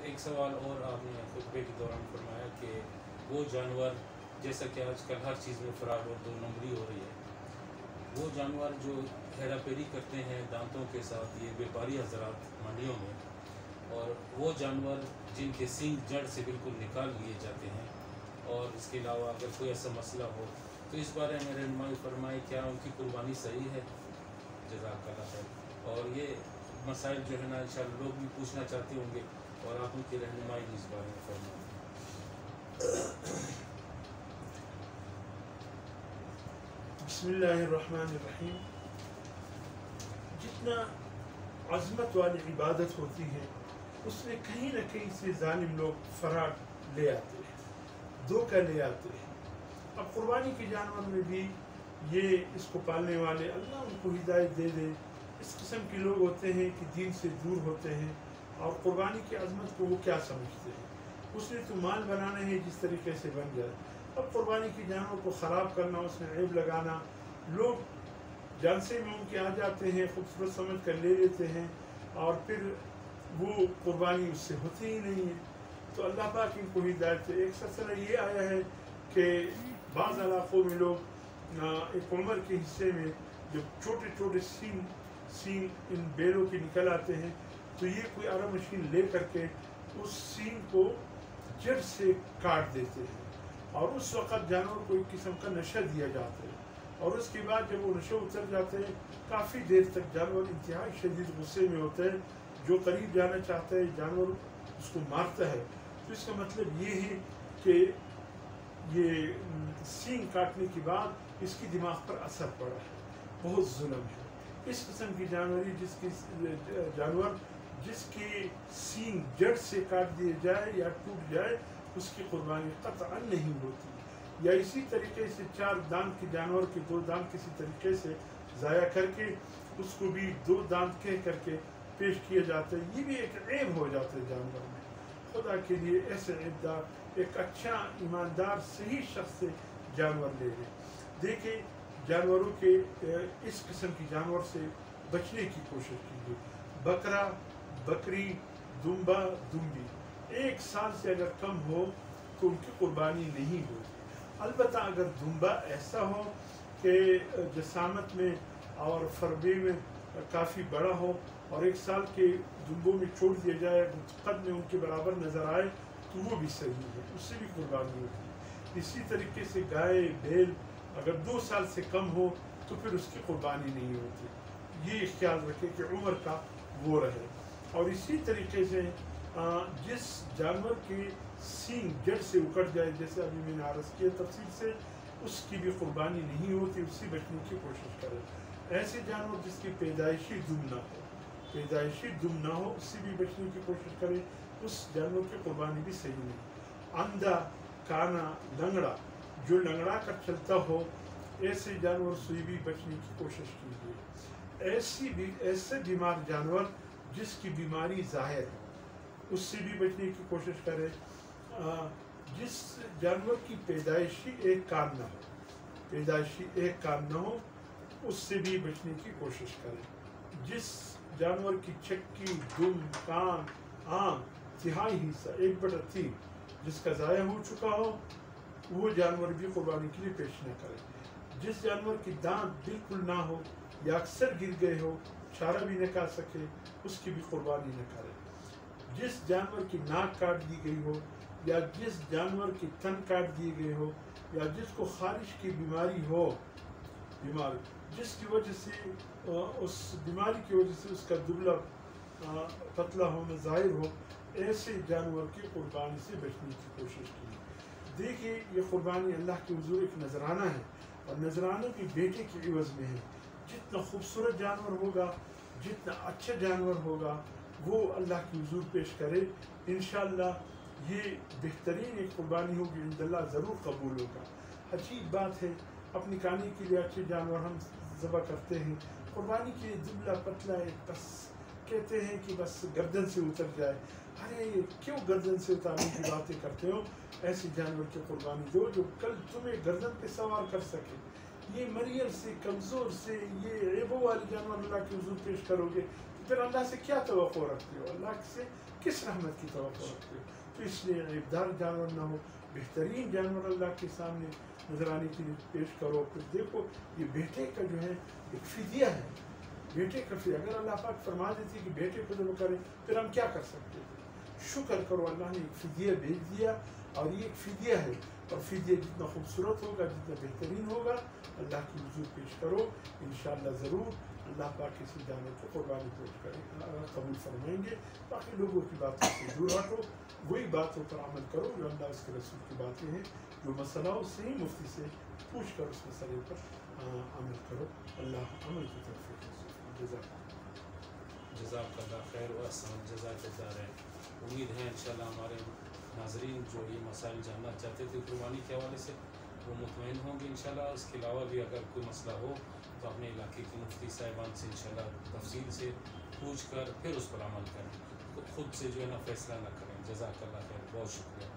ایک سوال اور آپ نے خطبے کے دوران فرمایا کہ وہ جانور جیسا کہ آج کل ہر چیز میں فراڈ اور 2 نمبری ہو رہی ہے، وہ جانور جو ہیرا پھیری کرتے ہیں دانتوں کے ساتھ، یہ بیپاری حضرات منڈیوں میں، اور وہ جانور جن کے سینگ جڑ سے بالکل نکال لیے جاتے ہیں، اور اس کے علاوہ اگر کوئی ایسا مسئلہ ہو تو اس بارے میں رہنمائی فرمائے، کیا ان کی قربانی صحیح ہے؟ جزاک اللہ خیر۔ اور یہ مسائل جو ہے نا انشاءاللہ لوگ بھی پوچھنا چاہتے ہوں گے، اور آپ ان کی رہنمائی بھی اس بارے میں فرمائیں۔ بسم اللہ الرحمن الرحیم۔ جتنا عظمت والی عبادت ہوتی ہے اس میں کہیں نہ کہیں سے ظالم لوگ فراڈ لے آتے ہیں، دھوکہ لے آتے ہیں۔ اب قربانی کے جانور میں بھی یہ اس کو پالنے والے اللہ ان کو ہدایت دے دے، اس قسم کے لوگ ہوتے ہیں کہ دین سے دور ہوتے ہیں، اور قربانی کی عظمت کو وہ کیا سمجھتے ہیں؟ اس نے تو مال بنانا ہے جس طریقے سے بن جائے۔ اب قربانی کے جانور کو خراب کرنا، اس میں عیب لگانا، لوگ جانسے میں ان کے آ جاتے ہیں، خوبصورت سمجھ کر لے لیتے ہیں، اور پھر وہ قربانی اس سے ہوتی ہی نہیں ہے۔ تو اللہ پاک ان کو ہدایت دے۔ ایک سلسلہ یہ آیا ہے کہ بعض علاقوں میں لوگ ایک عمر کے حصے میں جب چھوٹے چھوٹے سین ان بیلوں کے نکل آتے ہیں تو یہ کوئی آرا مشین لے کر کے اس سین کو جڑ سے کاٹ دیتے ہیں، اور اس وقت جانور کو ایک قسم کا نشہ دیا جاتا ہے، اور اس کے بعد جب وہ نشہ اتر جاتے ہیں کافی دیر تک جانور انتہائی شدید غصے میں ہوتا ہے، جو قریب جانا چاہتا ہے جانور اس کو مارتا ہے۔ تو اس کا مطلب یہ ہے کہ یہ سینگ کاٹنے کے بعد اس کی دماغ پر اثر پڑا ہے، بہت ظلم ہے۔ اس قسم کی جانور جس کی سینگ جڑ سے کاٹ دیے جائے یا ٹوٹ جائے اس کی قربانی قطعا نہیں ہوتی۔ یا اسی طریقے سے 4 دانت کے جانور کے 2 دانت کسی طریقے سے ضائع کر کے اس کو بھی 2 دانت کہہ کر کے پیش کیا جاتا ہے، یہ بھی ایک عیب ہو جاتا ہے جانور میں۔ خدا کے لیے ایسے عیبدار ایک اچھا ایماندار صحیح شخص سے جانور لے لیں۔ دیکھیں جانوروں کے اس قسم کی جانور سے بچنے کی کوشش کیجیے۔ بکرا، بکری، دمبا، دمبی 1 سال سے اگر کم ہو تو ان کی قربانی نہیں ہوتی۔ البتہ اگر دمبا ایسا ہو کہ جسامت میں اور فربے میں کافی بڑا ہو اور 1 سال کے دمبوں میں چھوڑ دیا جائے، قد میں ان کے برابر نظر آئے تو وہ بھی صحیح ہے، اس سے بھی قربانی ہوتی ہے۔ اسی طریقے سے گائے، بیل اگر 2 سال سے کم ہو تو پھر اس کی قربانی نہیں ہوتی۔ یہ خیال رکھے کہ عمر کا وہ رہے۔ اور اسی طریقے سے جس جانور کے سینگ جڑ سے اکڑ جائے، جیسے ابھی میں نے عرض کیا تفصیل سے، اس کی بھی قربانی نہیں ہوتی، اس سے بچنے کی کوشش کرے۔ ایسے جانور جس کی پیدائشی دم نہ ہو اس سے بھی بچنے کی کوشش کرے، اس جانور کی قربانی بھی صحیح نہیں۔ اندھا، کانا، لنگڑا، جو لنگڑا کر چلتا ہو، ایسے جانور سے بھی بچنے کی کوشش کیجیے۔ ایسے بیمار جانور جس کی بیماری ظاہر ہے اس سے بھی بچنے کی کوشش کرے۔ جس جانور کی پیدائشی ایک کان نہ ہو اس سے بھی بچنے کی کوشش کرے۔ جس جانور کی چکی، دم، کان، آنکھ 1/3 حصہ 1/3 جس کا ضائع ہو چکا ہو وہ جانور بھی قربانی کے لیے پیش نہ کرے۔ جس جانور کی دانت بالکل نہ ہو یا اکثر گر گئے ہو، چارہ بھی نہ کھا سکے، اس کی بھی قربانی نہ کرے۔ جس جانور کی ناک کاٹ دی گئی ہو یا جس جانور کی تن کاٹ دیے گئے ہو یا جس کو خارش کی بیماری ہو، جس کی وجہ سے اس بیماری کی وجہ سے اس کا دبلا پتلا ہونا ظاہر ہو، ایسے جانور کی قربانی سے بچنے کی کوشش کی۔ دیکھیے یہ قربانی اللہ کے حضور ایک نذرانہ ہے، اور نذرانہ بھی بیٹے کے عوض میں ہے۔ جتنا خوبصورت جانور ہوگا، جتنا اچھا جانور ہوگا، وہ اللہ کے حضور پیش کرے، انشاءاللہ یہ بہترین ایک قربانی ہوگی، عند اللہ ضرور قبول ہوگا۔ عجیب بات ہے، اپنی کہانی کے لیے اچھے جانور ہم ذبح کرتے ہیں، قربانی کے لیے دبلا پتلا ہے، بس کہتے ہیں کہ بس گردن سے اتر جائے۔ ارے کیوں گردن سے اتارنے کی باتیں کرتے ہو؟ ایسے جانور کی قربانی دو جو کل تمہیں گردن پہ سوار کر سکے۔ یہ مریض سے، کمزور سے، یہ عیبوں والے جانور اللہ کے حضور پیش کرو گے تو پھر اللہ سے کیا توقع رکھتے ہو؟ اللہ سے کس رحمت کی توقع رکھتے ہو؟ تو اس لیے عیبدار جانور نہ ہو، بہترین جانور اللہ کے سامنے نذرانے کے لیے پیش کرو. پھر دیکھو یہ بیٹے کا جو ہے ایک فدیہ ہے، بیٹے کا فدیہ. اگر اللہ پاک فرما دیتی کہ بیٹے کو ذبح کریں پھر ہم کیا کر سکتے تھے؟ شکر کرو اللہ نے ایک فدیہ بھیج دیا، اور یہ ایک فدیہ ہے، اور فدیہ جتنا خوبصورت ہوگا، جتنا بہترین ہوگا، اللہ کی حضور پیش کرو. انشاءاللہ ضرور اللہ پاک کسی جانور کو قربانی پیش کریں قبول فرمائیں گے. باقی لوگوں کی باتوں سے دور ہٹو، وہی باتوں پر عمل کرو جو اللہ اس کے رسول کی باتیں ہیں. جو مسئلہ ہو صحیح مفتی سے پوچھ کر اس مسئلے پر عمل کرو. اللہ عمل کی طرف جزاک اللہ خیر و احسن جزاک اللہ ہے. امید ہے انشاءاللہ ہمارے ناظرین جو یہ مسائل جاننا چاہتے تھے قربانی کے حوالے سے وہ مطمئن ہوں گے انشاءاللہ. اس کے علاوہ بھی اگر کوئی مسئلہ ہو تو اپنے علاقے کے مفتی صاحبان سے انشاءاللہ تفصیل سے پوچھ کر پھر اس پر عمل کریں، خود سے جو ہے نا فیصلہ نہ کریں. جزاک اللہ خیر، بہت شکریہ.